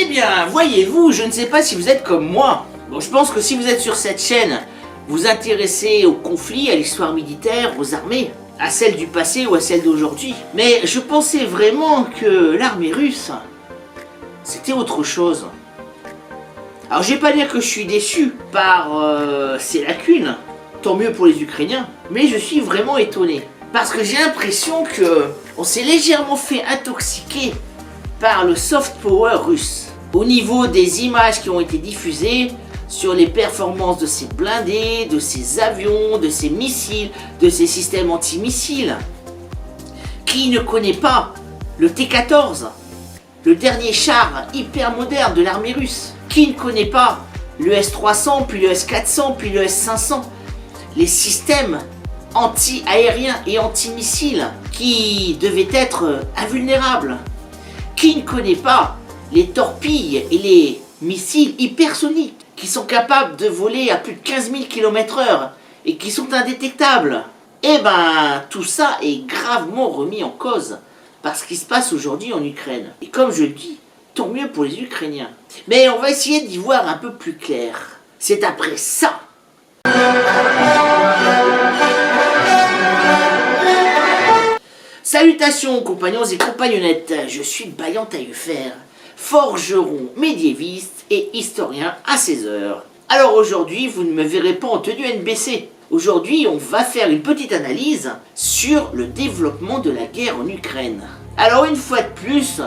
Eh bien, voyez-vous, je ne sais pas si vous êtes comme moi. Bon, je pense que si vous êtes sur cette chaîne, vous intéressez au conflit, à l'histoire militaire, aux armées, à celle du passé ou à celle d'aujourd'hui. Mais je pensais vraiment que l'armée russe, c'était autre chose. Alors je vais pas dire que je suis déçu par ces lacunes, tant mieux pour les Ukrainiens, mais je suis vraiment étonné. Parce que j'ai l'impression que on s'est légèrement fait intoxiquer par le soft power russe. Au niveau des images qui ont été diffusées, sur les performances de ces blindés, de ces avions, de ces missiles, de ces systèmes antimissiles. Qui ne connaît pas le T-14, le dernier char hyper moderne de l'armée russe? Qui ne connaît pas le S-300, puis le S-400, puis le S-500? Les systèmes anti-aériens et anti-missiles qui devaient être invulnérables. Qui ne connaît pas les torpilles et les missiles hypersoniques qui sont capables de voler à plus de 15 000 km/h et qui sont indétectables? Eh ben, tout ça est gravement remis en cause par ce qui se passe aujourd'hui en Ukraine. Et comme je le dis, tant mieux pour les Ukrainiens. Mais on va essayer d'y voir un peu plus clair. C'est après ça. Salutations compagnons et compagnonnettes, je suis Bayan Taillefer, forgeron médiéviste et historien à 16 heures. Alors aujourd'hui, vous ne me verrez pas en tenue NBC. Aujourd'hui, on va faire une petite analyse sur le développement de la guerre en Ukraine. Alors une fois de plus,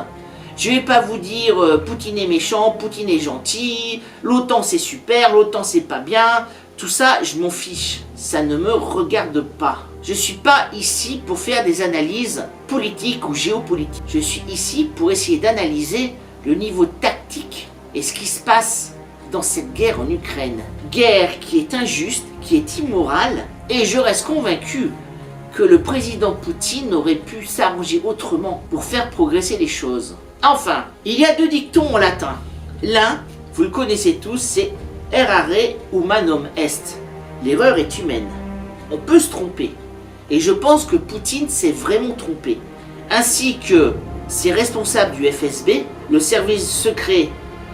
je vais pas vous dire Poutine est méchant, Poutine est gentil, l'OTAN c'est super, l'OTAN c'est pas bien. Tout ça, je m'en fiche. Ça ne me regarde pas. Je suis pas ici pour faire des analyses politiques ou géopolitiques. Je suis ici pour essayer d'analyser le niveau tactique et ce qui se passe dans cette guerre en Ukraine. Guerre qui est injuste, qui est immorale, et je reste convaincu que le président Poutine aurait pu s'arranger autrement pour faire progresser les choses. Enfin, il y a deux dictons en latin. L'un, vous le connaissez tous, c'est errare humanum est. L'erreur est humaine. On peut se tromper. Et je pense que Poutine s'est vraiment trompé. Ainsi que ses responsables du FSB, le service secret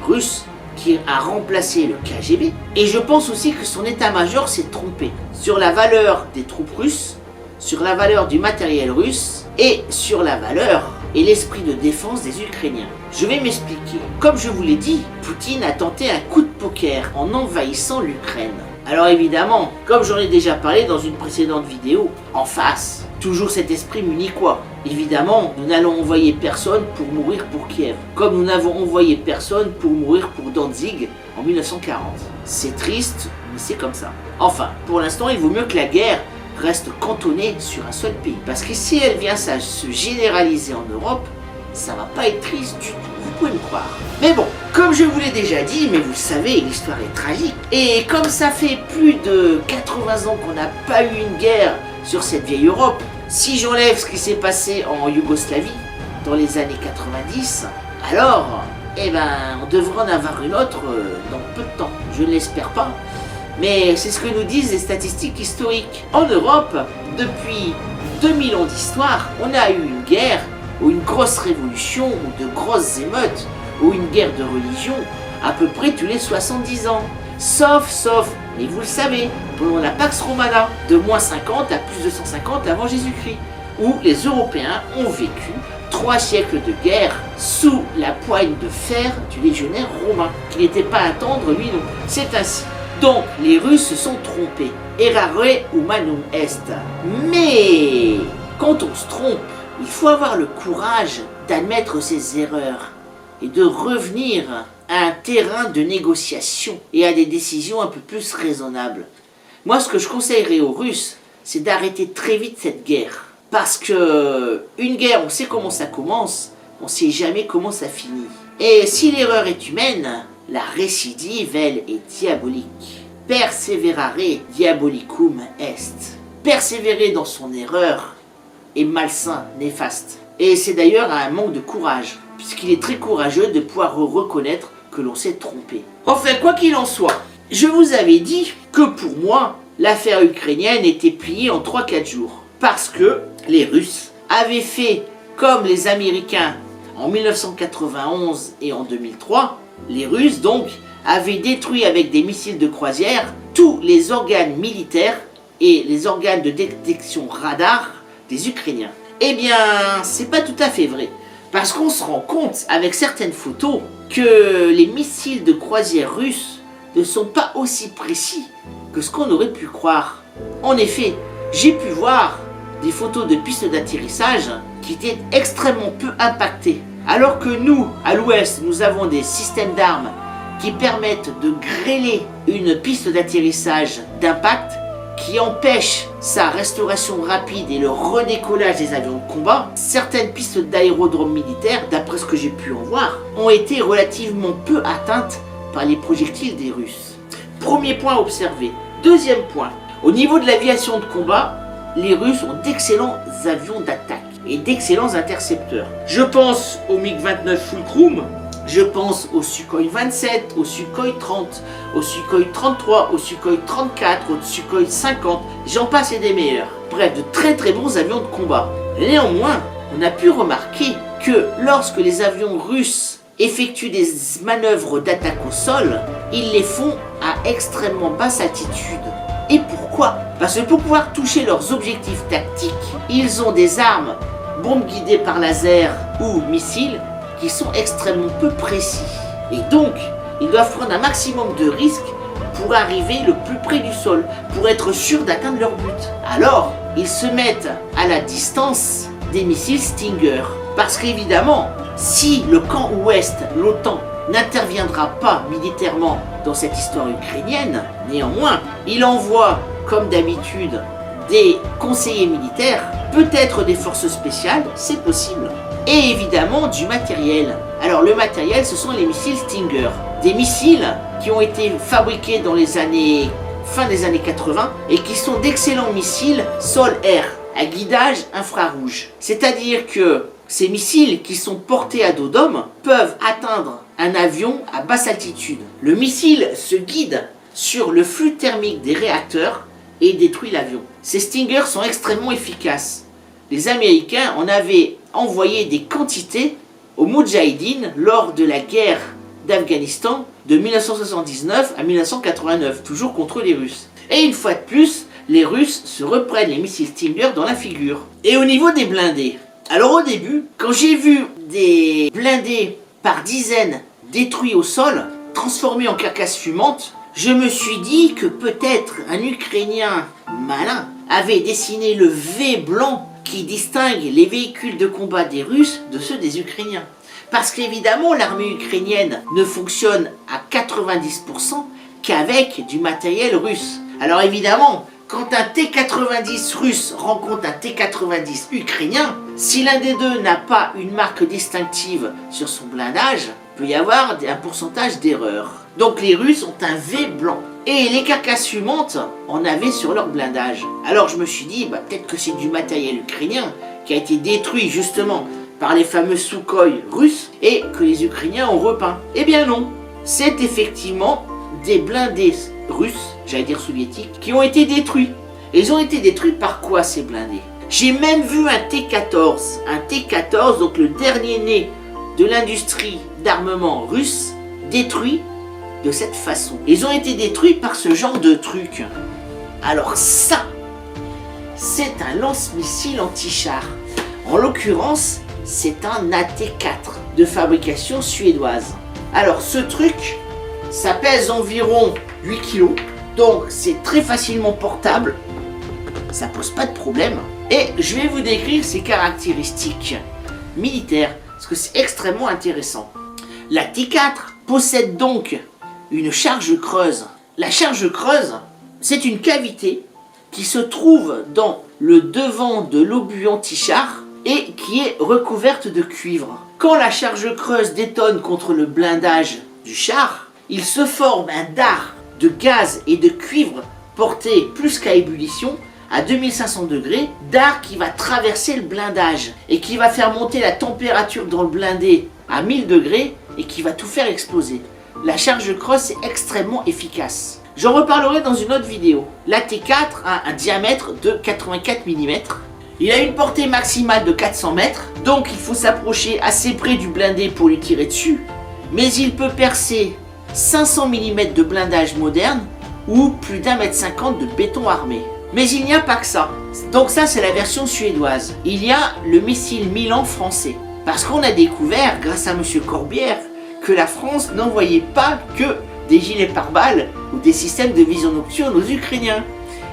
russe qui a remplacé le KGB. Et je pense aussi que son état-major s'est trompé sur la valeur des troupes russes, sur la valeur du matériel russe et sur la valeur et l'esprit de défense des Ukrainiens. Je vais m'expliquer. Comme je vous l'ai dit, Poutine a tenté un coup de poker en envahissant l'Ukraine. Alors évidemment, comme j'en ai déjà parlé dans une précédente vidéo, en face, toujours cet esprit munichois. Évidemment, nous n'allons envoyer personne pour mourir pour Kiev, comme nous n'avons envoyé personne pour mourir pour Danzig en 1940. C'est triste, mais c'est comme ça. Enfin, pour l'instant, il vaut mieux que la guerre reste cantonnée sur un seul pays. Parce que si elle vient à se généraliser en Europe, ça va pas être triste du tout, vous pouvez me croire. Mais bon, comme je vous l'ai déjà dit, mais vous le savez, l'histoire est tragique. Et comme ça fait plus de 80 ans qu'on n'a pas eu une guerre sur cette vieille Europe, si j'enlève ce qui s'est passé en Yougoslavie dans les années 90, alors, eh ben, on devrait en avoir une autre dans peu de temps. Je ne l'espère pas, mais c'est ce que nous disent les statistiques historiques. En Europe, depuis 2000 ans d'histoire, on a eu une guerre ou une grosse révolution, ou de grosses émeutes, ou une guerre de religion, à peu près tous les 70 ans. Sauf, et vous le savez, pendant la Pax Romana, de moins 50 à plus de 150 avant Jésus-Christ, où les Européens ont vécu 3 siècles de guerre sous la poigne de fer du légionnaire romain, qui n'était pas à tendre lui non. C'est ainsi. Donc, les Russes se sont trompés. Errare humanum est. Mais, quand on se trompe, il faut avoir le courage d'admettre ses erreurs et de revenir à un terrain de négociation et à des décisions un peu plus raisonnables. Moi, ce que je conseillerais aux Russes, c'est d'arrêter très vite cette guerre. Parce que une guerre, on sait comment ça commence, on ne sait jamais comment ça finit. Et si l'erreur est humaine, la récidive, elle, est diabolique. Perseverare diabolicum est. Persévérer dans son erreur est malsain, néfaste. Et c'est d'ailleurs un manque de courage, puisqu'il est très courageux de pouvoir reconnaître que l'on s'est trompé. Enfin, quoi qu'il en soit, je vous avais dit que pour moi, l'affaire ukrainienne était pliée en 3-4 jours. Parce que les Russes avaient fait comme les Américains en 1991 et en 2003, les Russes donc avaient détruit avec des missiles de croisière tous les organes militaires et les organes de détection radar des Ukrainiens. Eh bien, c'est pas tout à fait vrai, parce qu'on se rend compte avec certaines photos que les missiles de croisière russes ne sont pas aussi précis que ce qu'on aurait pu croire. En effet, j'ai pu voir des photos de pistes d'atterrissage qui étaient extrêmement peu impactées. Alors que nous, à l'ouest, nous avons des systèmes d'armes qui permettent de grêler une piste d'atterrissage d'impact, qui empêchent sa restauration rapide et le redécollage des avions de combat. Certaines pistes d'aérodromes militaires, d'après ce que j'ai pu en voir, ont été relativement peu atteintes par les projectiles des Russes. Premier point à observer. Deuxième point, au niveau de l'aviation de combat, les Russes ont d'excellents avions d'attaque et d'excellents intercepteurs. Je pense au MiG-29 Fulcrum, je pense au Sukhoi 27, au Sukhoi 30, au Sukhoi 33, au Sukhoi 34, au Sukhoi 50, j'en passe et des meilleurs. Bref, de très très bons avions de combat. Néanmoins, on a pu remarquer que lorsque les avions russes effectuent des manœuvres d'attaque au sol, ils les font à extrêmement basse altitude. Et pourquoi? Parce que pour pouvoir toucher leurs objectifs tactiques, ils ont des armes, bombes guidées par laser ou missiles, qui sont extrêmement peu précis. Et donc, ils doivent prendre un maximum de risques pour arriver le plus près du sol, pour être sûrs d'atteindre leur but. Alors, ils se mettent à la distance des missiles Stinger. Parce qu'évidemment, si le camp ouest, l'OTAN, n'interviendra pas militairement dans cette histoire ukrainienne, néanmoins, il envoie, comme d'habitude, des conseillers militaires, peut-être des forces spéciales, c'est possible, et évidemment du matériel. Alors le matériel, ce sont les missiles Stinger, des missiles qui ont été fabriqués dans les années fin des années 80 et qui sont d'excellents missiles sol-air à guidage infrarouge. C'est-à-dire que ces missiles qui sont portés à dos d'homme peuvent atteindre un avion à basse altitude. Le missile se guide sur le flux thermique des réacteurs et détruit l'avion. Ces Stingers sont extrêmement efficaces. Les Américains en avaient envoyé des quantités aux Moudjahidines lors de la guerre d'Afghanistan de 1979 à 1989, toujours contre les Russes. Et une fois de plus, les Russes se reprennent les missiles Stinger dans la figure. Et au niveau des blindés, alors au début, quand j'ai vu des blindés par dizaines détruits au sol, transformés en carcasses fumantes, je me suis dit que peut-être un Ukrainien malin avait dessiné le V blanc qui distingue les véhicules de combat des Russes de ceux des Ukrainiens. Parce qu'évidemment, l'armée ukrainienne ne fonctionne à 90% qu'avec du matériel russe. Alors évidemment, quand un T-90 russe rencontre un T-90 ukrainien, si l'un des deux n'a pas une marque distinctive sur son blindage, il peut y avoir un pourcentage d'erreur. Donc les Russes ont un V blanc. Et les carcasses fumantes en avaient sur leur blindage. Alors je me suis dit, peut-être que c'est du matériel ukrainien qui a été détruit justement par les fameux Sukhoi russes et que les Ukrainiens ont repeint. Eh bien non, c'est effectivement des blindés russes, j'allais dire soviétiques, qui ont été détruits. Et ils ont été détruits par quoi ces blindés? J'ai même vu un T-14, donc le dernier né de l'industrie d'armement russe, détruit de cette façon. Ils ont été détruits par ce genre de truc. Alors ça, c'est un lance-missile anti-char. En l'occurrence, c'est un AT-4 de fabrication suédoise. Alors ce truc, ça pèse environ 8 kg, donc c'est très facilement portable, ça pose pas de problème. Et je vais vous décrire ses caractéristiques militaires, parce que c'est extrêmement intéressant. La T4 possède donc une charge creuse. La charge creuse, c'est une cavité qui se trouve dans le devant de l'obus anti-char et qui est recouverte de cuivre. Quand la charge creuse détonne contre le blindage du char, il se forme un dard de gaz et de cuivre porté plus qu'à ébullition à 2500 degrés, dard qui va traverser le blindage et qui va faire monter la température dans le blindé à 1000 degrés et qui va tout faire exploser. La charge creuse est extrêmement efficace. J'en reparlerai dans une autre vidéo. La T4 a un diamètre de 84 mm Il a une portée maximale de 400 mètres, donc il faut s'approcher assez près du blindé pour lui tirer dessus, mais il peut percer 500 mm de blindage moderne ou plus d'1,50 m de béton armé. Mais il n'y a pas que ça. Donc ça, c'est la version suédoise. Il y a le missile Milan français. Parce qu'on a découvert, grâce à Monsieur Corbière, que la France n'envoyait pas que des gilets pare-balles ou des systèmes de vision nocturne aux Ukrainiens.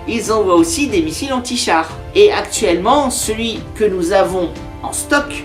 Ils envoient aussi des missiles anti-chars. Et actuellement, celui que nous avons en stock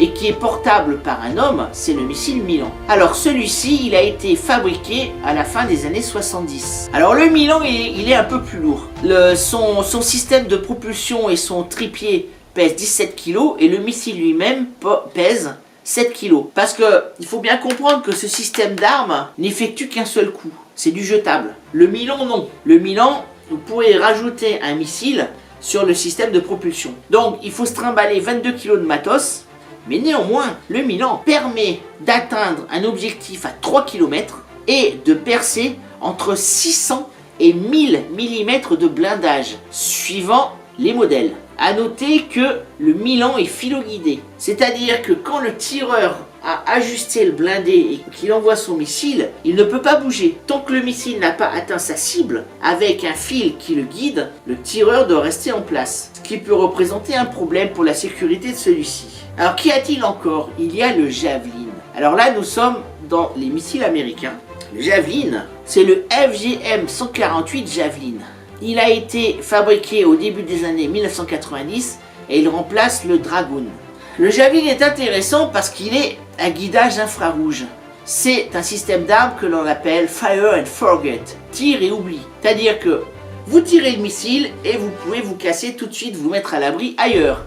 et qui est portable par un homme, c'est le missile Milan. Alors celui-ci, il a été fabriqué à la fin des années 70. Alors le Milan, il est un peu plus lourd. Son système de propulsion et son trépied pèsent 17 kg et le missile lui-même pèse 7 kg. Parce que il faut bien comprendre que ce système d'armes n'effectue qu'un seul coup. C'est du jetable. Le Milan, non. Le Milan, vous pourrez rajouter un missile sur le système de propulsion. Donc il faut se trimballer 22 kg de matos. Mais néanmoins, le Milan permet d'atteindre un objectif à 3 km et de percer entre 600 et 1000 mm de blindage, suivant les modèles. A noter que le Milan est filoguidé, c'est-à-dire que quand le tireur a ajusté le blindé et qu'il envoie son missile, il ne peut pas bouger. Tant que le missile n'a pas atteint sa cible, avec un fil qui le guide, le tireur doit rester en place, ce qui peut représenter un problème pour la sécurité de celui-ci. Alors qu'y a-t-il encore? Il y a le Javelin. Alors là, nous sommes dans les missiles américains. Le Javelin, c'est le FGM-148 Javelin. Il a été fabriqué au début des années 1990 et il remplace le Dragoon. Le Javelin est intéressant parce qu'il est à guidage infrarouge. C'est un système d'armes que l'on appelle Fire and Forget, tire et oublie. C'est-à-dire que vous tirez le missile et vous pouvez vous casser tout de suite, vous mettre à l'abri ailleurs,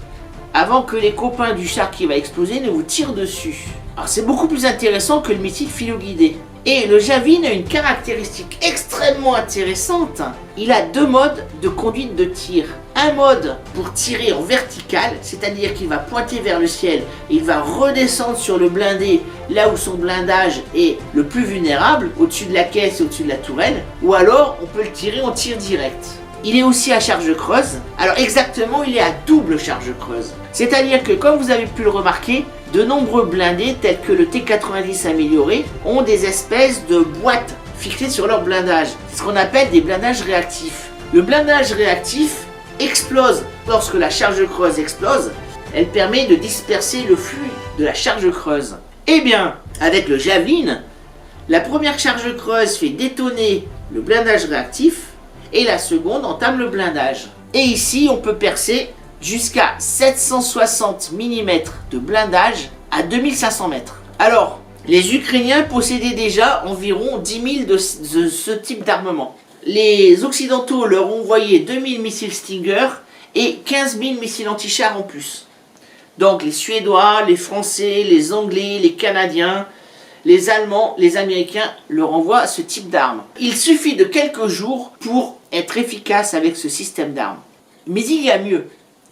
avant que les copains du char qui va exploser ne vous tirent dessus. Alors c'est beaucoup plus intéressant que le missile filoguidé. Et le Javelin a une caractéristique extrêmement intéressante. Il a deux modes de conduite de tir. Un mode pour tirer en vertical, c'est-à-dire qu'il va pointer vers le ciel et il va redescendre sur le blindé là où son blindage est le plus vulnérable, au-dessus de la caisse et au-dessus de la tourelle. Ou alors on peut le tirer en tir direct. Il est aussi à charge creuse. Alors exactement, il est à double charge creuse. C'est-à-dire que, comme vous avez pu le remarquer, de nombreux blindés, tels que le T-90 amélioré, ont des espèces de boîtes fixées sur leur blindage. C'est ce qu'on appelle des blindages réactifs. Le blindage réactif explose lorsque la charge creuse explose. Elle permet de disperser le flux de la charge creuse. Eh bien, avec le Javelin, la première charge creuse fait détonner le blindage réactif et la seconde entame le blindage. Et ici, on peut percer jusqu'à 760 mm de blindage à 2500 mètres. Alors, les Ukrainiens possédaient déjà environ 10 000 de ce type d'armement. Les Occidentaux leur ont envoyé 2000 missiles Stinger et 15 000 missiles anti-chars en plus. Donc les Suédois, les Français, les Anglais, les Canadiens, les Allemands, les Américains leur envoient ce type d'armes. Il suffit de quelques jours pour être efficace avec ce système d'armes. Mais il y a mieux.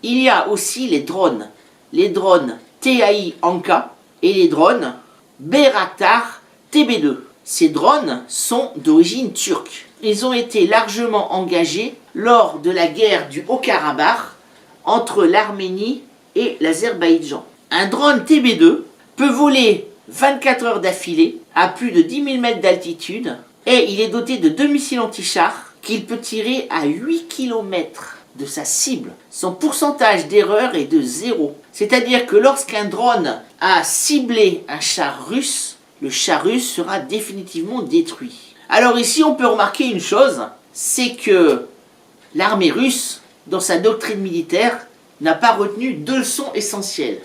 Il y a aussi les drones. Les drones TAI Anka et les drones Bayraktar TB2. Ces drones sont d'origine turque. Ils ont été largement engagés lors de la guerre du Haut-Karabakh entre l'Arménie et l'Azerbaïdjan. Un drone TB2 peut voler 24 heures d'affilée à plus de 10 000 mètres d'altitude et il est doté de 2 missiles anti-chars qu'il peut tirer à 8 km de sa cible. Son pourcentage d'erreur est de 0. C'est-à-dire que lorsqu'un drone a ciblé un char russe, le char russe sera définitivement détruit. Alors ici, on peut remarquer une chose, c'est que l'armée russe, dans sa doctrine militaire, n'a pas retenu deux leçons essentielles.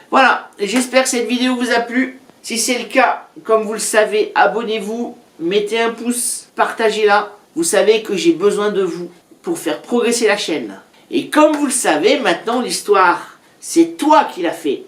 Voilà, j'espère que cette vidéo vous a plu. Si c'est le cas, comme vous le savez, abonnez-vous, mettez un pouce, partagez-la. Vous savez que j'ai besoin de vous pour faire progresser la chaîne. Et comme vous le savez, maintenant l'histoire, c'est toi qui l'as fait.